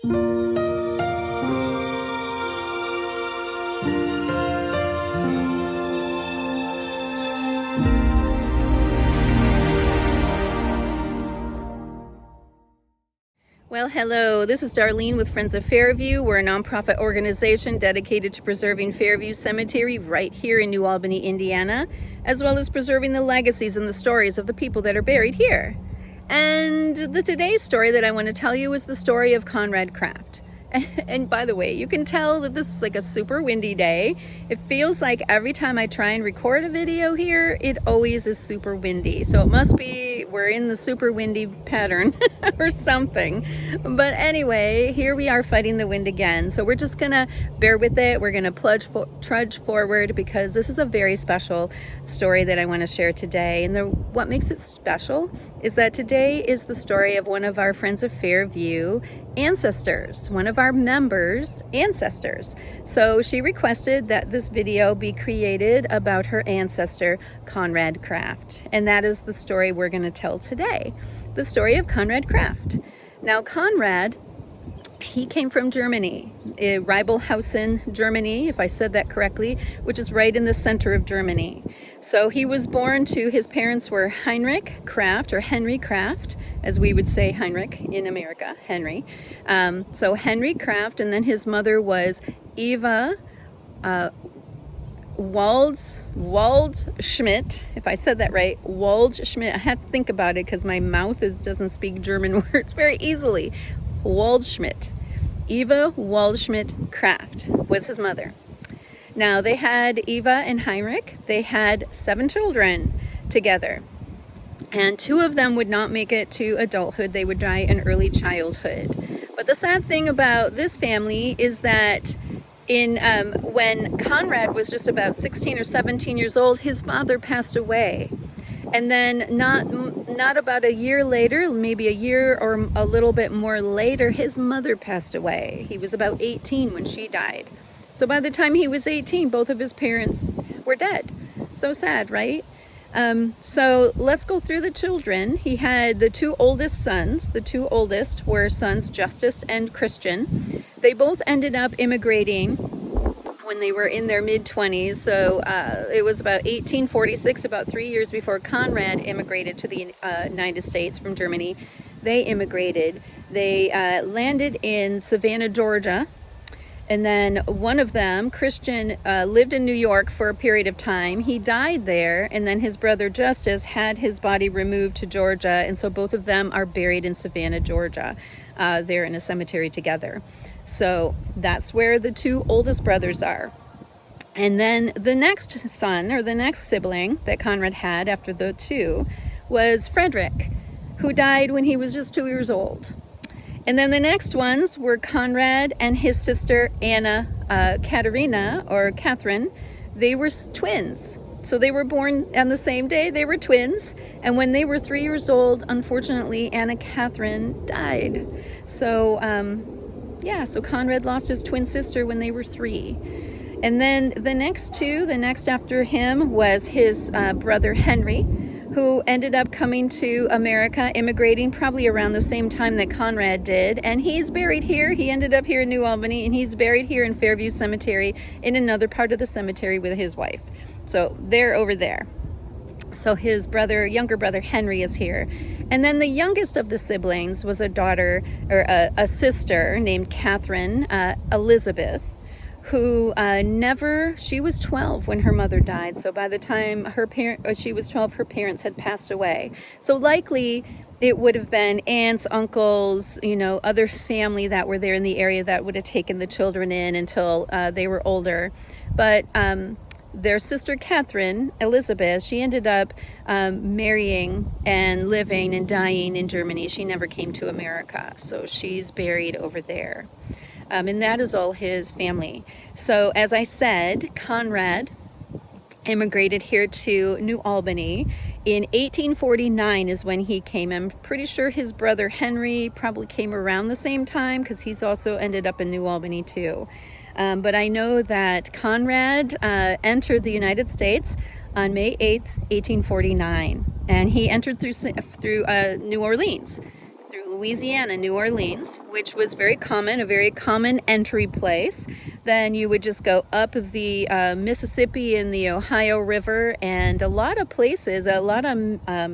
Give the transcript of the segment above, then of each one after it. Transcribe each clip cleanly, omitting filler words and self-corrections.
Well, hello, this is Darlene with Friends of Fairview. We're a nonprofit organization dedicated to preserving Fairview Cemetery right here in New Albany, Indiana, as well as preserving the legacies and the stories of the people that are buried here. And today's story that I want to tell you is the story of Conrad Kraft. And by the way, you can tell that this is like a super windy day. It feels like every time I try and record a video here, it always is super windy. So it must be we're in the super windy pattern or something. But anyway, here we are fighting the wind again. So we're just gonna bear with it. We're gonna trudge forward because this is a very special story that I want to share today. And what makes it special is that today is the story of one of our Friends of Fairview ancestors, one of our members' ancestors. So she requested that this video be created about her ancestor, Conrad Kraft. And that is the story we're going to tell today, the story of Conrad Kraft. Now, Conrad, he came from Germany, Reibelhausen, Germany, if I said that correctly, which is right in the center of Germany. So he was born to, his parents were Heinrich Kraft, or Henry Kraft, as we would say Heinrich in America, Henry. So Henry Kraft, and then his mother was Eva Waldschmidt, if I said that right, Waldschmidt. I had to think about it because my mouth doesn't speak German words very easily. Waldschmidt. Eva Waldschmidt Kraft was his mother. Now they had Eva and Heinrich. They had 7 children together. And 2 of them would not make it to adulthood. They would die in early childhood. But the sad thing about this family is that when Conrad was just about 16 or 17 years old, his father passed away. And then not about a year later, maybe a year or a little bit more later, his mother passed away. He was about 18 when she died. So by the time he was 18, both of his parents were dead. So sad, right? So let's go through the children. He had the 2 oldest sons. The 2 oldest were sons Justus and Christian. They both ended up immigrating when they were in their mid-20s. So it was about 1846, about 3 years before Conrad immigrated to the United States from Germany. They immigrated. They landed in Savannah, Georgia. And then one of them, Christian, lived in New York for a period of time. He died there, and then his brother Justus had his body removed to Georgia, and so both of them are buried in Savannah, Georgia. They're in a cemetery together. So that's where the 2 oldest brothers are. And then the next son, or the next sibling that Conrad had after the 2, was Frederick, who died when he was just 2 years old. And then the next ones were Conrad and his sister Anna Katerina, or Catherine. They were twins. So they were born on the same day. They were twins. And when they were 3 years old, unfortunately, Anna Catherine died. So, so Conrad lost his twin sister when they were 3. And then the next after him was his brother Henry, who ended up coming to America, immigrating probably around the same time that Conrad did. And he's buried here. He ended up here in New Albany, and he's buried here in Fairview Cemetery in another part of the cemetery with his wife. So they're over there. So his younger brother Henry is here. And then the youngest of the siblings was a daughter, or a sister named Catherine Elizabeth, who she was 12 when her mother died. So by the time she was 12, her parents had passed away. So likely it would have been aunts, uncles, other family that were there in the area that would have taken the children in until they were older. But their sister Catherine Elizabeth, she ended up marrying and living and dying in Germany. She never came to America. So she's buried over there. And that is all his family. So as I said, Conrad immigrated here to New Albany in 1849 is when he came. I'm pretty sure his brother Henry probably came around the same time because he's also ended up in New Albany too. But I know that Conrad entered the United States on May 8th, 1849. And he entered through New Orleans, through Louisiana, New Orleans, which was very common, a very common entry place. Then you would just go up the Mississippi and the Ohio River, and a lot of places, a lot of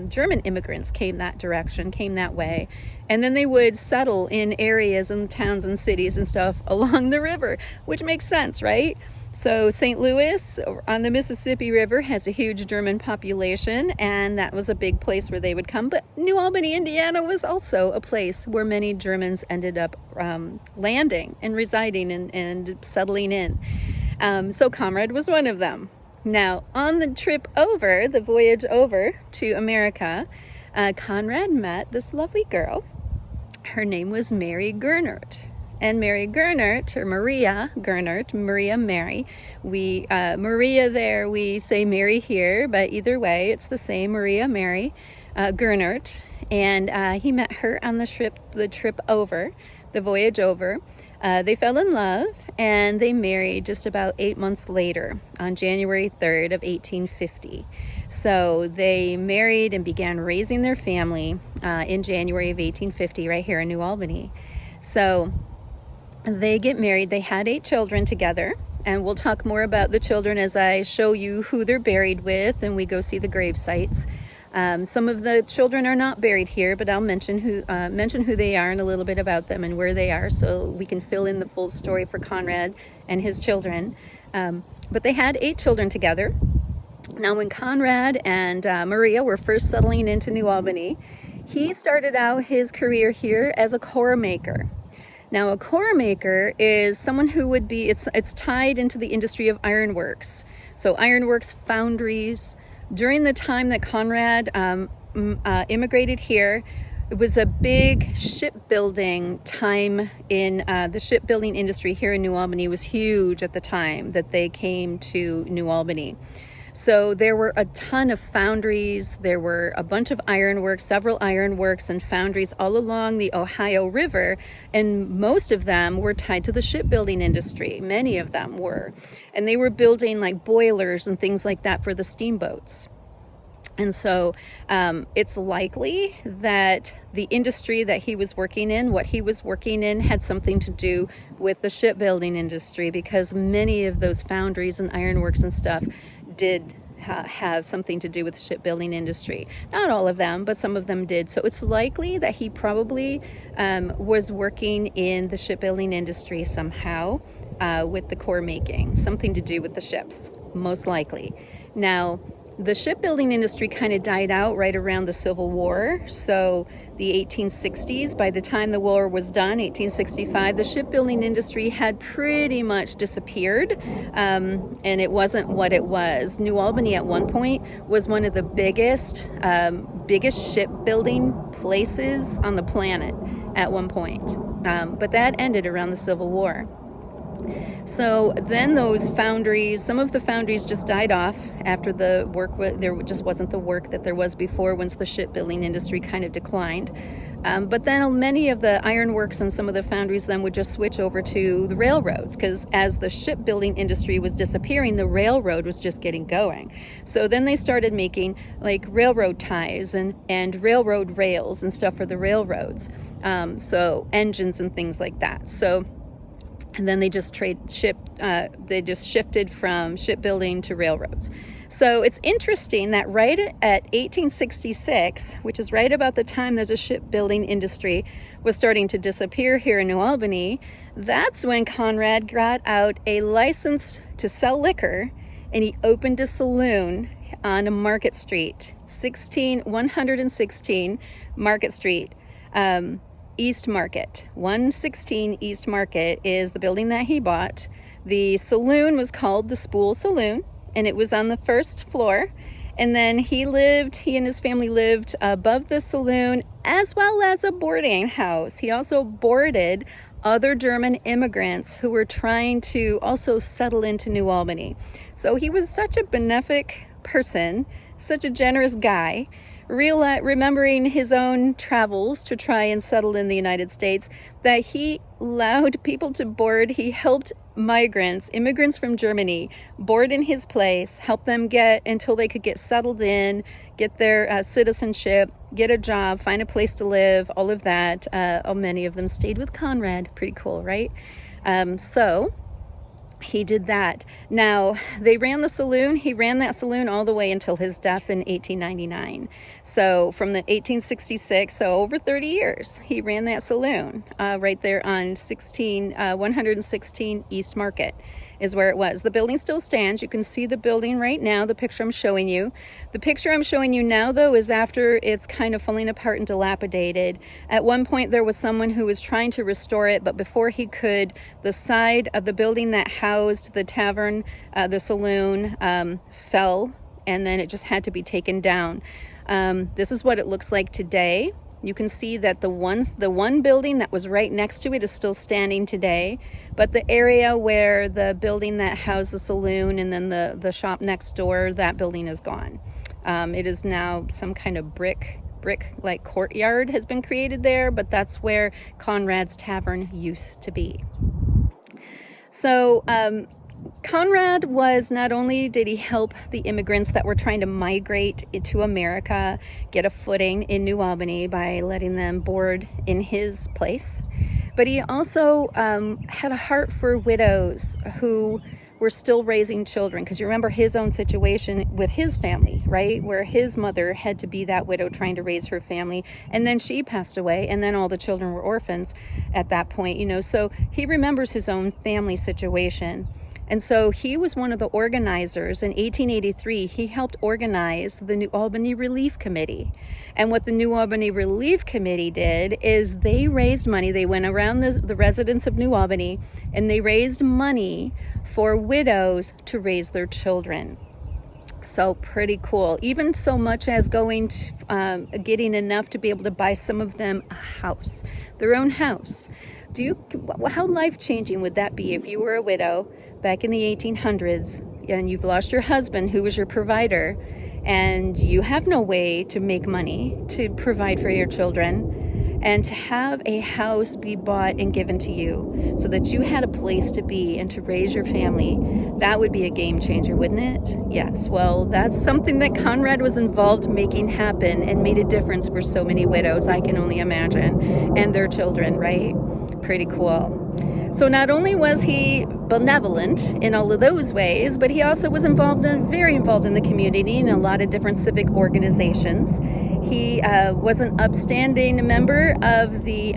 German immigrants came that direction, came that way. And then they would settle in areas and towns and cities and stuff along the river, which makes sense, right? So St. Louis on the Mississippi River has a huge German population, and that was a big place where they would come. But New Albany, Indiana was also a place where many Germans ended up landing and residing and settling in. So Conrad was one of them. Now, on the trip over, the voyage over to America, Conrad met this lovely girl. Her name was Mary Gernert. And Mary Gernert, or Maria Gernert, Maria Mary. Maria there, we say Mary here, but either way, it's the same, Maria Mary Gernert. And he met her on the trip over, the voyage over. They fell in love, and they married just about 8 months later, on January 3rd of 1850. So they married and began raising their family in January of 1850, right here in New Albany. So they get married. They had 8 children together, and we'll talk more about the children as I show you who they're buried with and we go see the grave sites. Some of the children are not buried here, but I'll mention who they are and a little bit about them and where they are, so we can fill in the full story for Conrad and his children. But they had 8 children together. Now, when Conrad and Maria were first settling into New Albany, he started out his career here as a core maker. Now, a core maker is someone who would be, it's tied into the industry of ironworks. So ironworks, foundries. During the time that Conrad immigrated here, it was a big shipbuilding time in the shipbuilding industry here in New Albany was huge at the time that they came to New Albany. So there were a ton of foundries, there were a bunch of ironworks, several ironworks and foundries all along the Ohio River, and most of them were tied to the shipbuilding industry. Many of them were. And they were building like boilers and things like that for the steamboats. And so it's likely that the industry that he was working in, what he was working in, had something to do with the shipbuilding industry, because many of those foundries and ironworks and stuff did have something to do with the shipbuilding industry. Not all of them, but some of them did. So it's likely that he probably was working in the shipbuilding industry somehow with the core making, something to do with the ships, most likely. Now, the shipbuilding industry kind of died out right around the Civil War. So the 1860s, by the time the war was done, 1865, the shipbuilding industry had pretty much disappeared, and it wasn't what it was. New Albany at one point was one of the biggest shipbuilding places on the planet at one point. But that ended around the Civil War. So then those foundries, some of the foundries just died off after the work, there just wasn't the work that there was before once the shipbuilding industry kind of declined. But then many of the ironworks and some of the foundries then would just switch over to the railroads, because as the shipbuilding industry was disappearing, the railroad was just getting going. So then they started making like railroad ties and railroad rails and stuff for the railroads. So engines and things like that. And then they just shifted from shipbuilding to railroads. So it's interesting that right at 1866, which is right about the time that the shipbuilding industry was starting to disappear here in New Albany, that's when Conrad got out a license to sell liquor, and he opened a saloon on Market Street, 116 Market Street. East Market, 116 East Market is the building that he bought. The saloon was called the Spool Saloon, and it was on the first floor. And then he and his family lived above the saloon, as well as a boarding house. He also boarded other German immigrants who were trying to also settle into New Albany. So he was such a benefic person, such a generous guy. remembering his own travels to try and settle in the United States, that he allowed people to board. He helped immigrants from Germany, board in his place, help them get until they could get settled in, get their citizenship, get a job, find a place to live, all of that. Many of them stayed with Conrad. Pretty cool, right? So he did that. Now, they ran the saloon. He ran that saloon all the way until his death in 1899. So from the 1866, so over 30 years, he ran that saloon right there on 116 East Market is where it was. The building still stands. You can see the building right now, the picture I'm showing you. The picture I'm showing you now, though, is after it's kind of falling apart and dilapidated. At one point, there was someone who was trying to restore it, but before he could, the side of the building that housed the tavern, the saloon, fell, and then it just had to be taken down. This is what it looks like today. You can see that the one building that was right next to it is still standing today, but the area where the building that housed the saloon and then the shop next door, that building is gone. It is now some kind of brick like courtyard has been created there, but that's where Conrad's Tavern used to be. So Conrad was, not only did he help the immigrants that were trying to migrate into America get a footing in New Albany by letting them board in his place, but he also had a heart for widows who were still raising children, because you remember his own situation with his family, right, where his mother had to be that widow trying to raise her family, and then she passed away, and then all the children were orphans at that point, you know. So he remembers his own family situation. And so he was one of the organizers. In 1883, he helped organize the New Albany Relief Committee. And what the New Albany Relief Committee did is they raised money. They went around the residents of New Albany, and they raised money for widows to raise their children. So pretty cool. Even so much as going to, getting enough to be able to buy some of them a house, their own house. How life-changing would that be if you were a widow back in the 1800s and you've lost your husband who was your provider, and you have no way to make money to provide for your children, and to have a house be bought and given to you so that you had a place to be and to raise your family? That would be a game changer, wouldn't it? Yes. Well, that's something that Conrad was involved making happen and made a difference for so many widows, I can only imagine, and their children, right? Pretty cool. So not only was he benevolent in all of those ways, but he also was very involved in the community in a lot of different civic organizations. He was an upstanding member of the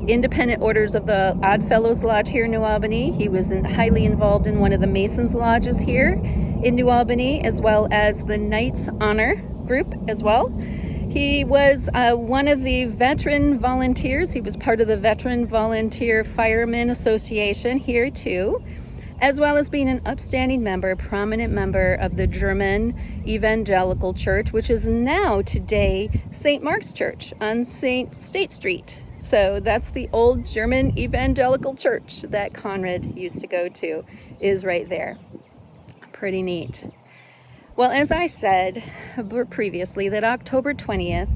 Independent Orders of the Odd Fellows Lodge here in New Albany. He was highly involved in one of the Masons Lodges here in New Albany, as well as the Knights Honor group as well. He was one of the veteran volunteers. He was part of the Veteran Volunteer Firemen Association here too, as well as being an upstanding member, prominent member of the German Evangelical Church, which is now today St. Mark's Church on State Street. So that's the old German Evangelical Church that Conrad used to go to, is right there. Pretty neat. Well, as I said previously, that October 20th,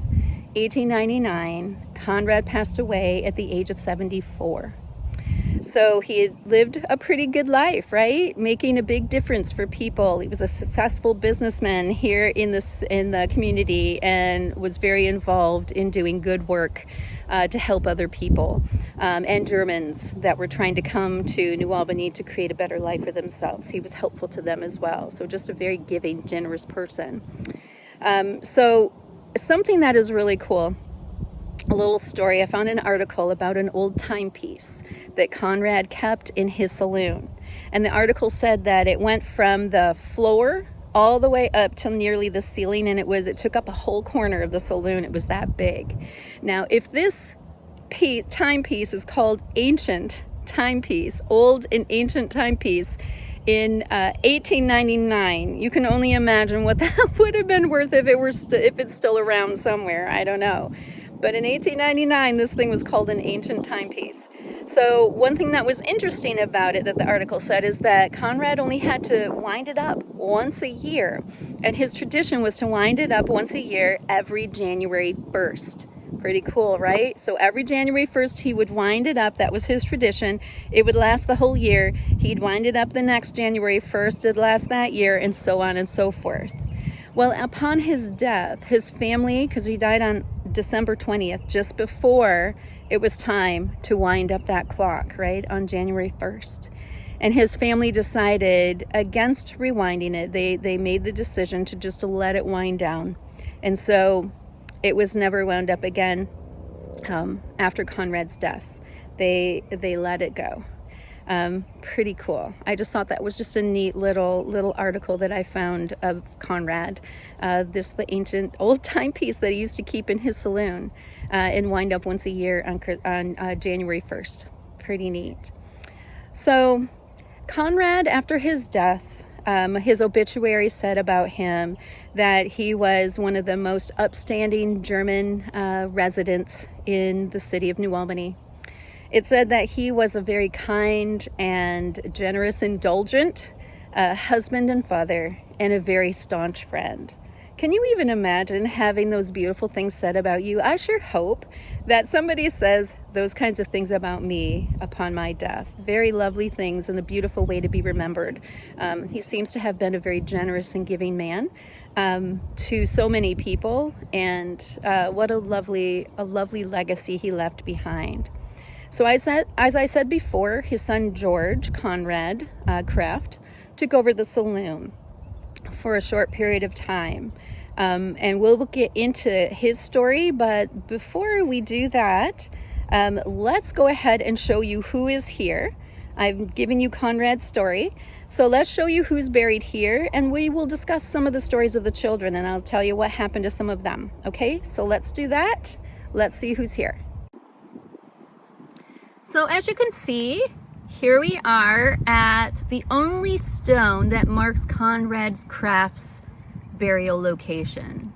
1899, Conrad passed away at the age of 74. So he had lived a pretty good life, right? Making a big difference for people. He was a successful businessman here in the community, and was very involved in doing good work to help other people and Germans that were trying to come to New Albany to create a better life for themselves. He was helpful to them as well. So just a very giving, generous person. So something that is really cool, a little story. I found an article about an old timepiece that Conrad kept in his saloon. And the article said that it went from the floor all the way up to nearly the ceiling, and it took up a whole corner of the saloon. It was that big. Now, if this timepiece is called ancient timepiece, old and ancient timepiece, in 1899, you can only imagine what that would have been worth if it's still around somewhere. I don't know. But in 1899, this thing was called an ancient timepiece. So one thing that was interesting about it that the article said is that Conrad only had to wind it up once a year, and his tradition was to wind it up once a year every January 1st. Pretty cool, right? So every January 1st he would wind it up. That was his tradition. It would last the whole year. He'd wind it up the next January 1st. It'd last that year, and so on and so forth. Well, upon his death, his family, because he died on December 20th, just before it was time to wind up that clock, right, on January 1st. And his family decided against rewinding it. They made the decision to just let it wind down. And so it was never wound up again after Conrad's death. They let it go. Pretty cool. I just thought that was just a neat little article that I found of Conrad. The ancient old timepiece that he used to keep in his saloon and wind up once a year on January 1st. Pretty neat. So Conrad, after his death, his obituary said about him that he was one of the most upstanding German residents in the city of New Albany. It said that he was a very kind and generous, indulgent husband and father, and a very staunch friend. Can you even imagine having those beautiful things said about you? I sure hope that somebody says those kinds of things about me upon my death. Very lovely things and a beautiful way to be remembered. He seems to have been a very generous and giving man to so many people, and what a lovely legacy he left behind. So as I said before, his son George Conrad Kraft took over the saloon for a short period of time. And we'll get into his story, but before we do that, let's go ahead and show you who is here. I've given you Conrad's story, so let's show you who's buried here, and we will discuss some of the stories of the children, and I'll tell you what happened to some of them. Okay, so let's do that. Let's see who's here. So as you can see, here we are at the only stone that marks Conrad Kraft's burial location.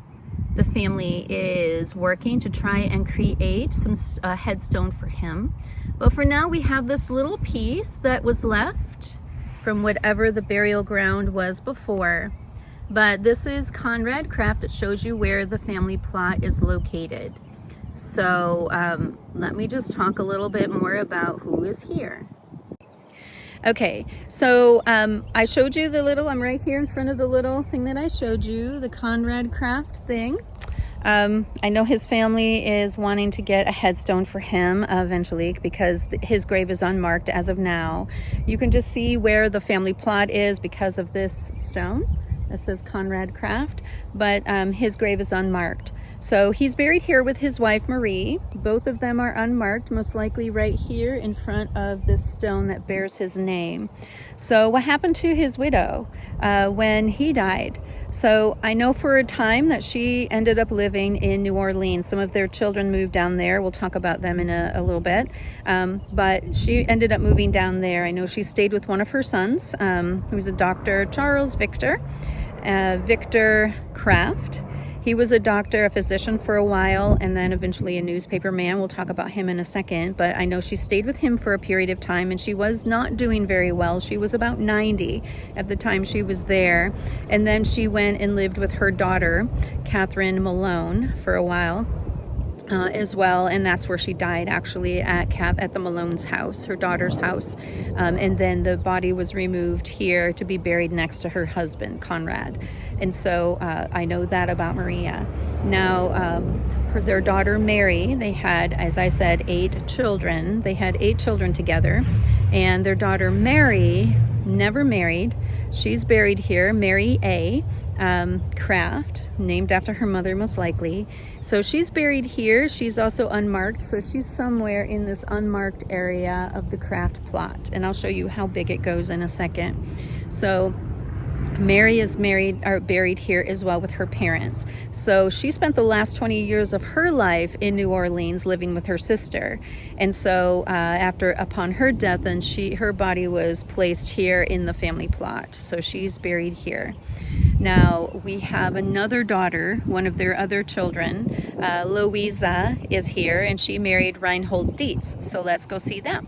The family is working to try and create some headstone for him. But for now, we have this little piece that was left from whatever the burial ground was before. But this is Conrad Kraft. It shows you where the family plot is located. So let me just talk a little bit more about who is here. Okay, so I showed you I'm right here in front of the little thing that I showed you, the Conrad Kraft thing. I know his family is wanting to get a headstone for him eventually because his grave is unmarked as of now. You can just see where the family plot is because of this stone. This says Conrad Kraft, but his grave is unmarked. So he's buried here with his wife, Marie. Both of them are unmarked, most likely right here in front of this stone that bears his name. So what happened to his widow when he died? So I know for a time that she ended up living in New Orleans. Some of their children moved down there. We'll talk about them in a little bit. But she ended up moving down there. I know she stayed with one of her sons, who was a Dr. Charles Victor Kraft. He was a doctor, a physician for a while, and then eventually a newspaper man. We'll talk about him in a second, but I know she stayed with him for a period of time, and she was not doing very well. She was about 90 at the time she was there, and then she went and lived with her daughter, Catherine Malone, for a while. As well, and that's where she died, actually, at the Malone's house, her daughter's house, and then the body was removed here to be buried next to her husband, Conrad. And so I know that about Maria. Now, their daughter Mary, they had, as I said, 8 children. They had 8 children together, and their daughter Mary never married. She's buried here, Mary A. Kraft, named after her mother most likely. So she's buried here. She's also unmarked, so she's somewhere in this unmarked area of the Kraft plot, and I'll show you how big it goes in a second. So Mary is buried here as well with her parents. So she spent the last 20 years of her life in New Orleans living with her sister. And so upon her death, and her body was placed here in the family plot. So she's buried here. Now we have another daughter, one of their other children, Louisa is here, and she married Reinhold Dietz. So let's go see them.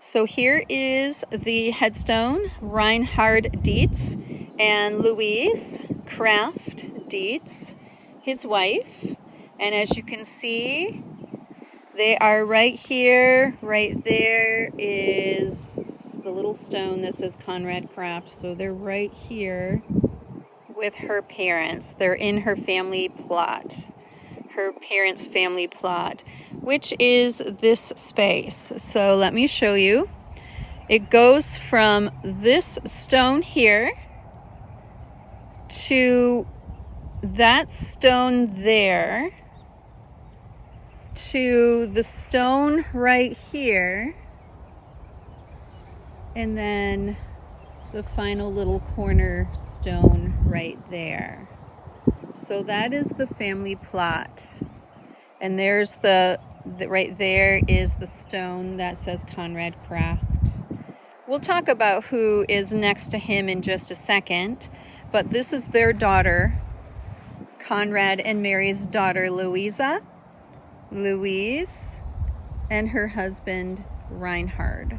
So here is the headstone, Reinhard Dietz and Louise Kraft Dietz, his wife. And as you can see, they are right here. Right there is the little stone that says Conrad Kraft. So they're right here with her parents. They're in her family plot. Her parents' family plot, which is this space. So let me show you. It goes from this stone here to that stone there to the stone right here, and then the final little corner stone right there. So that is the family plot. And there's right there is the stone that says Conrad Kraft. We'll talk about who is next to him in just a second, but this is their daughter, Conrad and Mary's daughter, Louise, and her husband, Reinhard.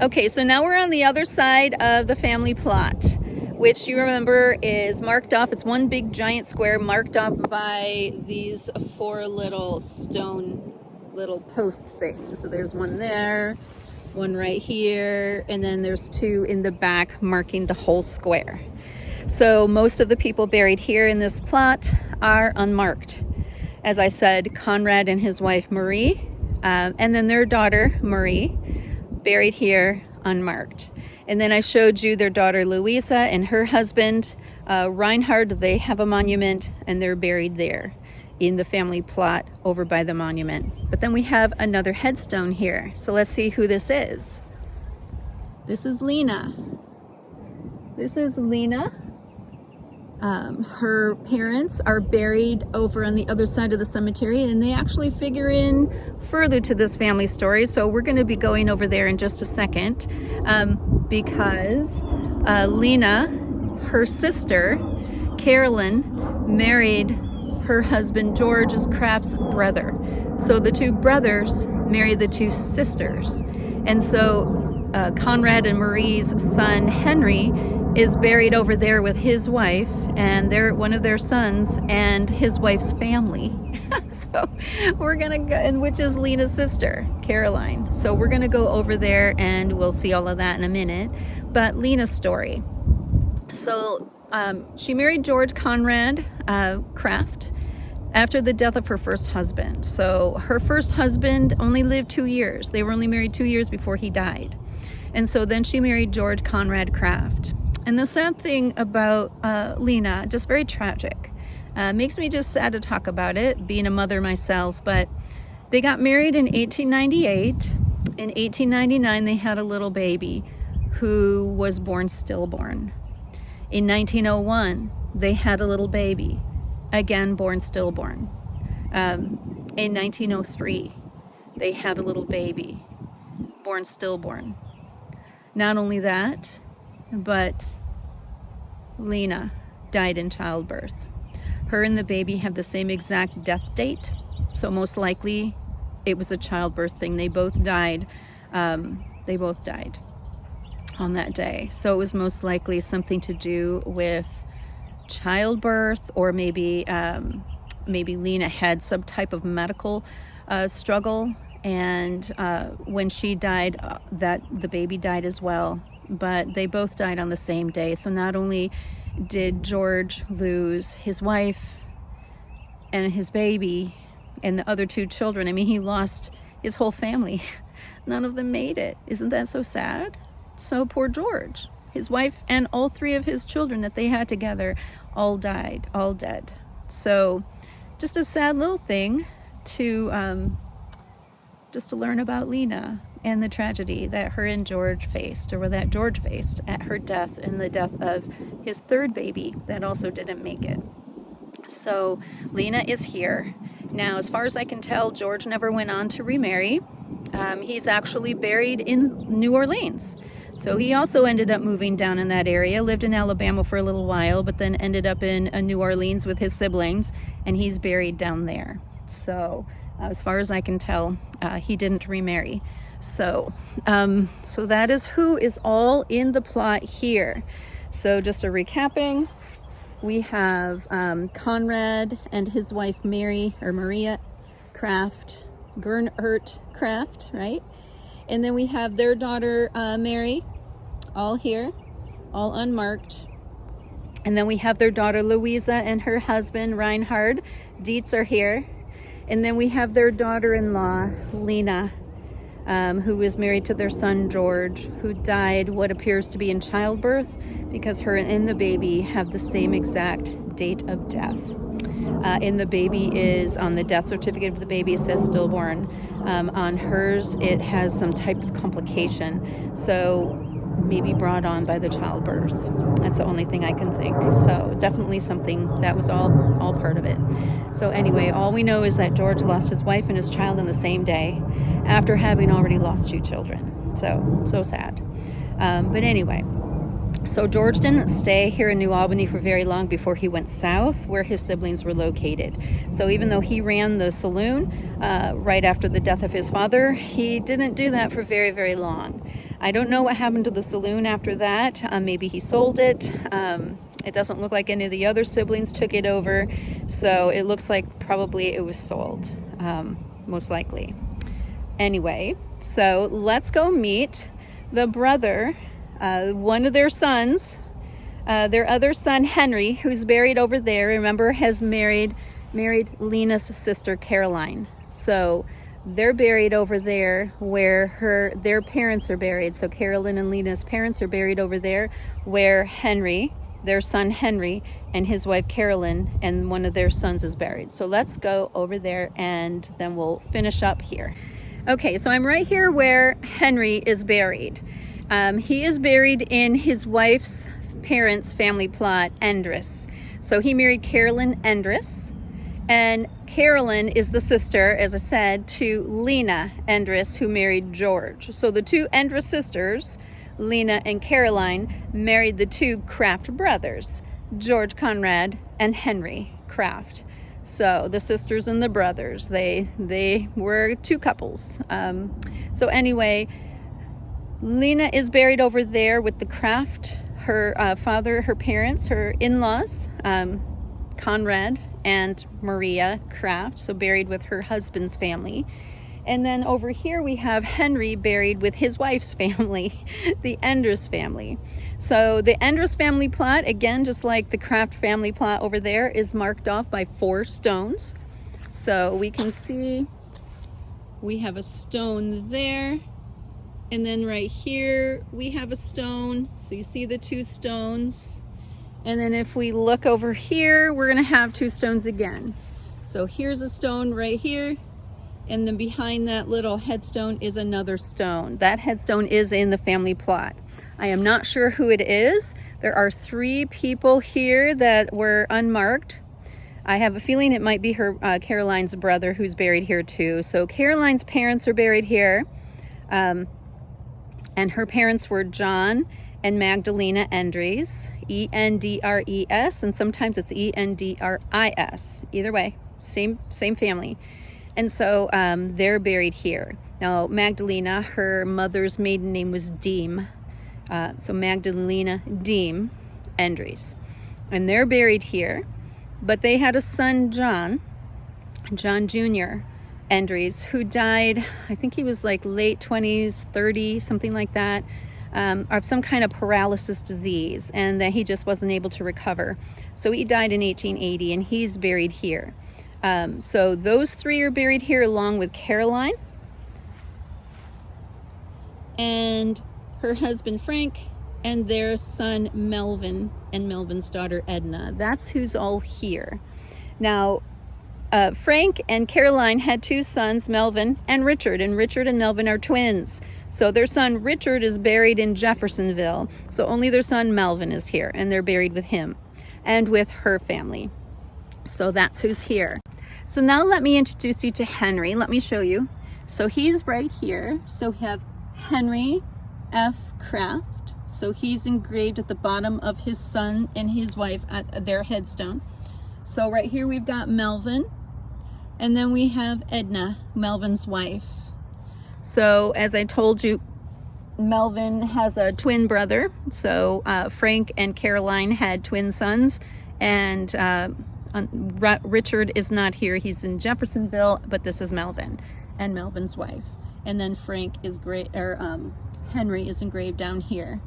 Okay, so now we're on the other side of the family plot, which you remember is marked off. It's one big giant square marked off by these 4 little stone little post things. So there's one there, one right here, and then there's 2 in the back marking the whole square. So most of the people buried here in this plot are unmarked. As I said, Conrad and his wife Marie, and then their daughter Marie, buried here unmarked. And then I showed you their daughter Louisa and her husband Reinhard. They have a monument and they're buried there in the family plot over by the monument. But then we have another headstone here. So let's see who this is. This is Lena. This is Lena. Her parents are buried over on the other side of the cemetery, and they actually figure in further to this family story. So we're going to be going over there in just a second, because Lena, her sister, Carolyn, married her husband George's Kraft's brother. So the 2 brothers married the 2 sisters. And so Conrad and Marie's son, Henry, is buried over there with his wife and one of their sons and his wife's family. So we're gonna go, and which is Lena's sister, Caroline. So we're gonna go over there and we'll see all of that in a minute. But Lena's story. So she married George Conrad Kraft after the death of her first husband. So her first husband only lived 2 years. They were only married 2 years before he died. And so then she married George Conrad Kraft. And the sad thing about Lena, just very tragic, makes me just sad to talk about it, being a mother myself, but they got married in 1898. In 1899, they had a little baby who was born stillborn. In 1901, they had a little baby, again born stillborn. In 1903, they had a little baby, born stillborn. Not only that, but Lena died in childbirth. Her and the baby have the same exact death date, so most likely it was a childbirth thing. They both died. They both died on that day. So it was most likely something to do with childbirth, or maybe Lena had some type of medical struggle, and when she died, that the baby died as well. But they both died on the same day. So not only did George lose his wife and his baby and the other 2 children, I mean, he lost his whole family. None of them made it. Isn't that so sad? So poor George. His wife and all 3 of his children that they had together all died, all dead. So just a sad little thing to just to learn about Lena and the tragedy that her and George faced, or that George faced at her death and the death of his 3rd baby that also didn't make it. So Lena is here. Now, as far as I can tell, George never went on to remarry. He's actually buried in New Orleans. So he also ended up moving down in that area, lived in Alabama for a little while, but then ended up in New Orleans with his siblings, and he's buried down there. So As far as I can tell, he didn't remarry. So that is who is all in the plot here. So just a recapping, we have Conrad and his wife Mary, or Maria Kraft, Gernert Kraft, right? And then we have their daughter Mary, all here, all unmarked. And then we have their daughter Louisa and her husband Reinhard Dietz are here. And then we have their daughter-in-law Lena, who is married to their son George, who died what appears to be in childbirth, because her and the baby have the same exact date of death. And the baby is, on the death certificate of the baby, it says stillborn. On hers, it has some type of complication, so maybe brought on by the childbirth. That's the only thing I can think. So definitely something that was all part of it. So anyway, all we know is that George lost his wife and his child in the same day, after having already lost 2 children. So sad. But anyway, so George didn't stay here in New Albany for very long before he went south, where his siblings were located. So even though he ran the saloon right after the death of his father, he didn't do that for very, very long. I don't know what happened to the saloon after that. Maybe he sold it. It doesn't look like any of the other siblings took it over. So it looks like probably it was sold, most likely. Anyway, so let's go meet the brother, one of their sons, their other son Henry, who's buried over there. Remember, has married Lena's sister Caroline. So they're buried over there where their parents are buried. So Carolyn and Lena's parents are buried over there where Henry, their son Henry, and his wife Carolyn, and one of their sons is buried. So let's go over there and then we'll finish up here. Okay, so I'm right here where Henry is buried. He is buried in his wife's parents' family plot, Endres. So he married Carolyn Endres, and Carolyn is the sister, as I said, to Lena Endres, who married George. So the 2 Endres sisters, Lena and Caroline, married the 2 Kraft brothers, George Conrad and Henry Kraft. So the sisters and the brothers, they were 2 couples. So anyway, Lena is buried over there with the Kraft, her father, her parents, her in-laws, Conrad and Maria Kraft, so buried with her husband's family. And then over here we have Henry buried with his wife's family, the Endres family. So the Endres family plot, again, just like the Kraft family plot over there, is marked off by 4 stones. So we can see we have a stone there. And then right here we have a stone. So you see the 2 stones. And then if we look over here, we're going to have 2 stones again. So here's a stone right here. And then behind that little headstone is another stone. That headstone is in the family plot. I am not sure who it is. There are 3 people here that were unmarked. I have a feeling it might be her Caroline's brother who's buried here too. So Caroline's parents are buried here. And her parents were John and Magdalena Endres, E-N-D-R-E-S, and sometimes it's E-N-D-R-I-S. Either way, same family. And so they're buried here. Now, Magdalena, her mother's maiden name was Deem. So Magdalena Deem Endres. And they're buried here. But they had a son, John Jr. Endres, who died, I think he was like late 20s, 30, something like that, of some kind of paralysis disease, and that he just wasn't able to recover. So he died in 1880, and he's buried here. So those 3 are buried here along with Caroline and her husband Frank and their son Melvin and Melvin's daughter Edna. That's who's all here. Now, Frank and Caroline had 2 sons, Melvin and Richard and Melvin are twins. So their son Richard is buried in Jeffersonville. So only their son Melvin is here, and they're buried with him and with her family. So that's who's here. So now let me introduce you to Henry. Let me show you. So he's right here. So we have Henry F. Kraft. So he's engraved at the bottom of his son and his wife at their headstone. So right here we've got Melvin, And then we have Edna, Melvin's wife. So as I told you, Melvin has a twin brother. So Frank and Caroline had twin sons, and Richard is not here. He's in Jeffersonville, but this is Melvin and Melvin's wife. And then Henry is engraved down here.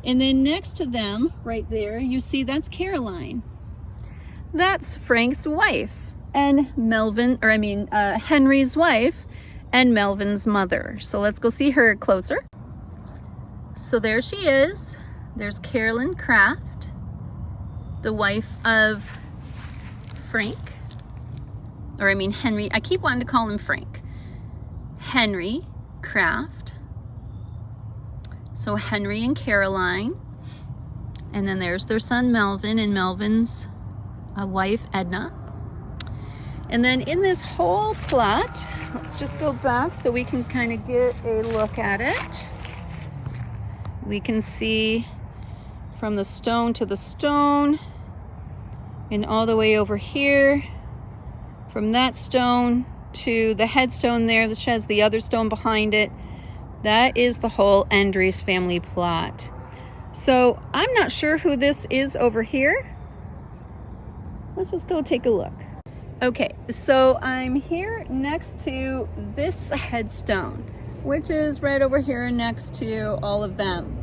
And then next to them, right there, you see that's Caroline. That's Frank's wife, and Henry's wife, and Melvin's mother. So let's go see her closer. So there she is. There's Carolyn Craft, the wife of Frank, Henry. I keep wanting to call him Frank. Henry Craft. So Henry and Caroline. And then there's their son Melvin and Melvin's wife Edna. And then in this whole plot, let's just go back so we can kind of get a look at it. We can see from the stone to the stone, and all the way over here, from that stone to the headstone there that has the other stone behind it. That is the whole Endries family plot. So I'm not sure who this is over here. Let's just go take a look. Okay, so I'm here next to this headstone, which is right over here next to all of them.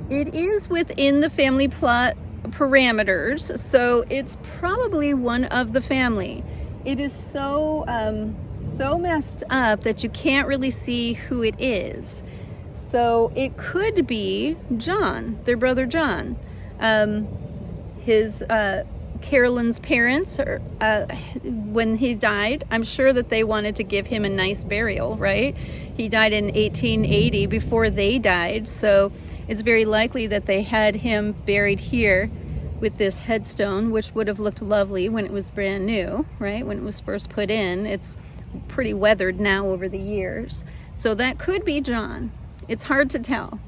It is within the family plot parameters, so it's probably one of the family. It is so messed up that you can't really see who it is. So it could be John, their brother John. Carolyn's parents, when he died, I'm sure that they wanted to give him a nice burial, right? He died in 1880 before they died, so it's very likely that they had him buried here with this headstone, which would have looked lovely when it was brand new, right? When it was first put in. It's pretty weathered now over the years. So that could be John. It's hard to tell.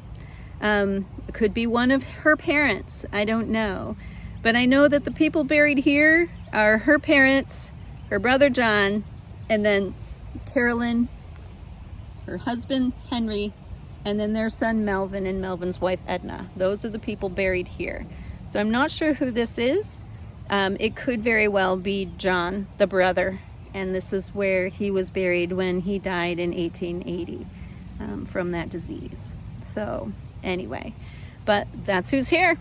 It could be one of her parents. I don't know. But I know that the people buried here are her parents, her brother John, and then Carolyn, her husband Henry, and then their son Melvin and Melvin's wife Edna. Those are the people buried here. So I'm not sure who this is. It could very well be John, the brother, and this is where he was buried when he died in 1880 from that disease. So anyway, but that's who's here.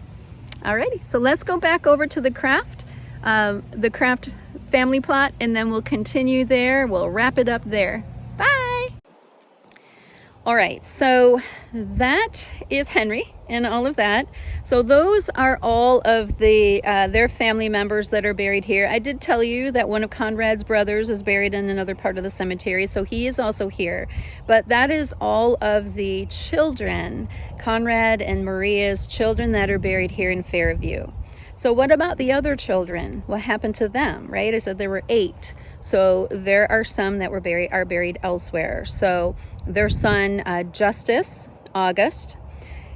Alrighty, so let's go back over to the Craft family plot, and then we'll continue there. We'll wrap it up there. Bye! Alright, so that is Henry and all of that. So those are all of the their family members that are buried here. I did tell you that one of Conrad's brothers is buried in another part of the cemetery, so he is also here. But that is all of the children, Conrad and Maria's children, that are buried here in Fairview. So what about the other children? What happened to them, right? I said there were 8. So there are some that are buried elsewhere. So their son, Justice August,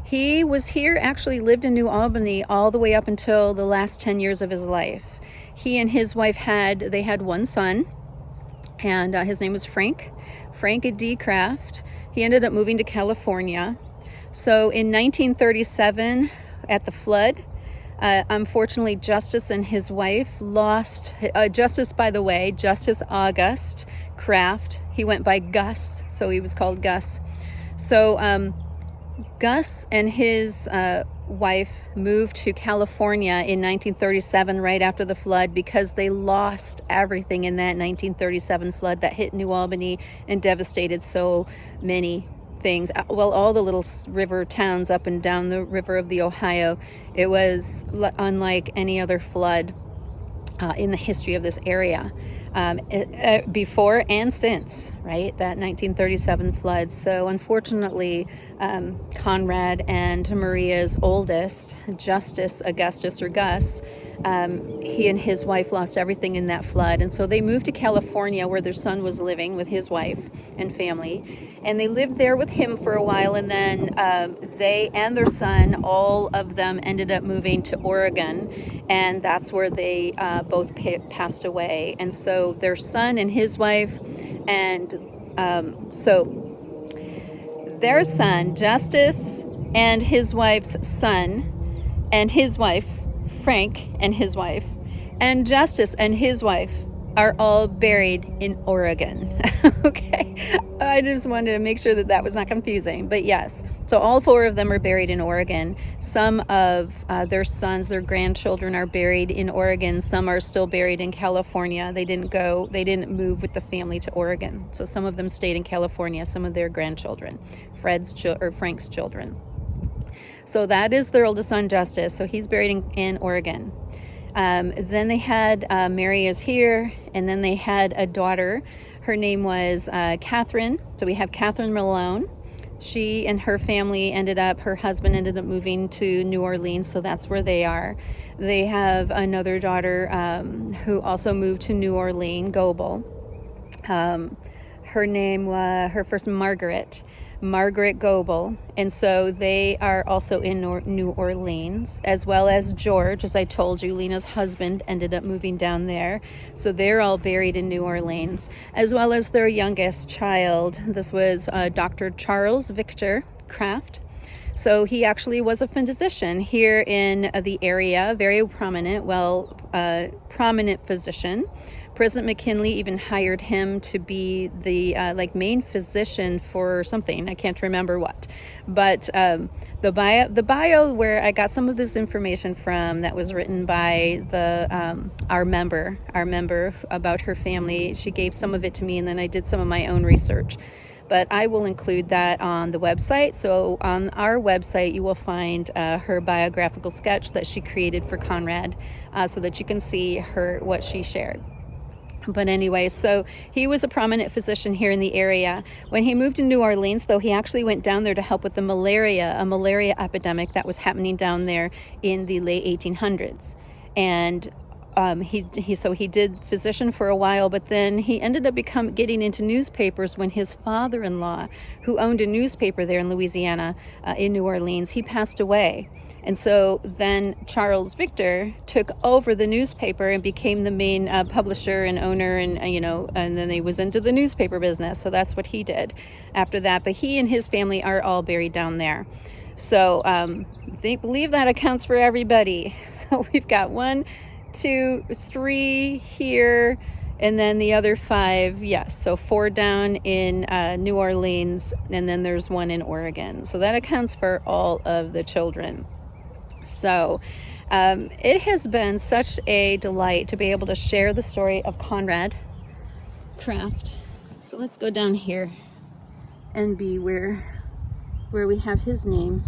he was here, actually lived in New Albany all the way up until the last 10 years of his life. He and his wife had one son, and his name was Frank D. Craft. He ended up moving to California. So in 1937, at the flood, unfortunately, Justice and his wife lost, Justice August Craft. He went by Gus, so he was called Gus. So Gus and his wife moved to California in 1937, right after the flood, because they lost everything in that 1937 flood that hit New Albany and devastated so many things. Well, all the little river towns up and down the river of the Ohio. It was unlike any other flood in the history of this area, before and since, right? That 1937 flood. So unfortunately, Conrad and Maria's oldest, Justice Augustus, or Gus, he and his wife lost everything in that flood, and so they moved to California, where their son was living with his wife and family, and they lived there with him for a while, and then they and their son, all of them, ended up moving to Oregon, and that's where they both passed away. And so so their son and his wife, and so their son, Justice, and his wife's son, and his wife, Frank, and his wife, and Justice and his wife are all buried in Oregon. Okay, I just wanted to make sure that that was not confusing, but yes. So all four of them are buried in Oregon. Some of their sons, their grandchildren are buried in Oregon. Some are still buried in California. They didn't move with the family to Oregon. So some of them stayed in California, some of their grandchildren, Frank's children. So that is their oldest son, Justice. So he's buried in Oregon. Then they had Mary is here, and then they had a daughter. Her name was Catherine. So we have Catherine Malone. She and her family her husband ended up moving to New Orleans, so that's where they are. They have another daughter who also moved to New Orleans, Goebel. Her first Margaret Goebel, and so they are also in New Orleans, as well as George. As I told you, Lena's husband ended up moving down there, so they're all buried in New Orleans, as well as their youngest child. This was Dr. Charles Victor Kraft. So he actually was a physician here in the area, very prominent physician. President McKinley even hired him to be the main physician for something. I can't remember what, but the bio where I got some of this information from, that was written by our member about her family. She gave some of it to me, and then I did some of my own research. But I will include that on the website. So on our website, you will find her biographical sketch that she created for Conrad, so that you can see what she shared. But anyway, so he was a prominent physician here in the area. When he moved to New Orleans, though, he actually went down there to help with a malaria epidemic that was happening down there in the late 1800s. And he did physician for a while, but then he ended up getting into newspapers when his father-in-law, who owned a newspaper there in Louisiana, in New Orleans, he passed away. And so then Charles Victor took over the newspaper and became the main publisher and owner, and then he was into the newspaper business. So that's what he did after that. But he and his family are all buried down there. So they believe that accounts for everybody. So we've got 1, 2, 3 here, and then the other 5, yes. So 4 down in New Orleans, and then there's 1 in Oregon. So that accounts for all of the children. So it has been such a delight to be able to share the story of Conrad Kraft. So let's go down here and be where we have his name.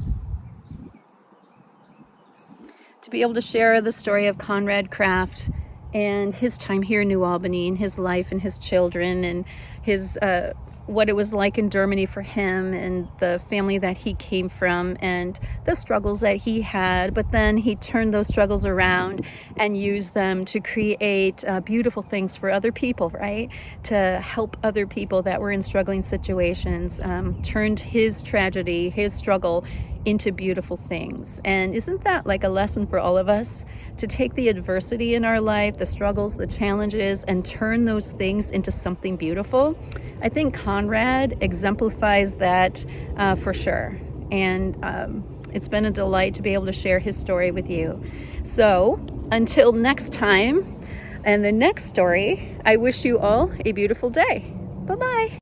To be able to share the story of Conrad Kraft and his time here in New Albany, and his life and his children, and his what it was like in Germany for him, and the family that he came from, and the struggles that he had, but then he turned those struggles around and used them to create beautiful things for other people, right? To help other people that were in struggling situations, turned his tragedy, his struggle, into beautiful things. And isn't that like a lesson for all of us? To take the adversity in our life, the struggles, the challenges, and turn those things into something beautiful. I think Conrad exemplifies that for sure. And it's been a delight to be able to share his story with you. So until next time and the next story, I wish you all a beautiful day. Bye-bye.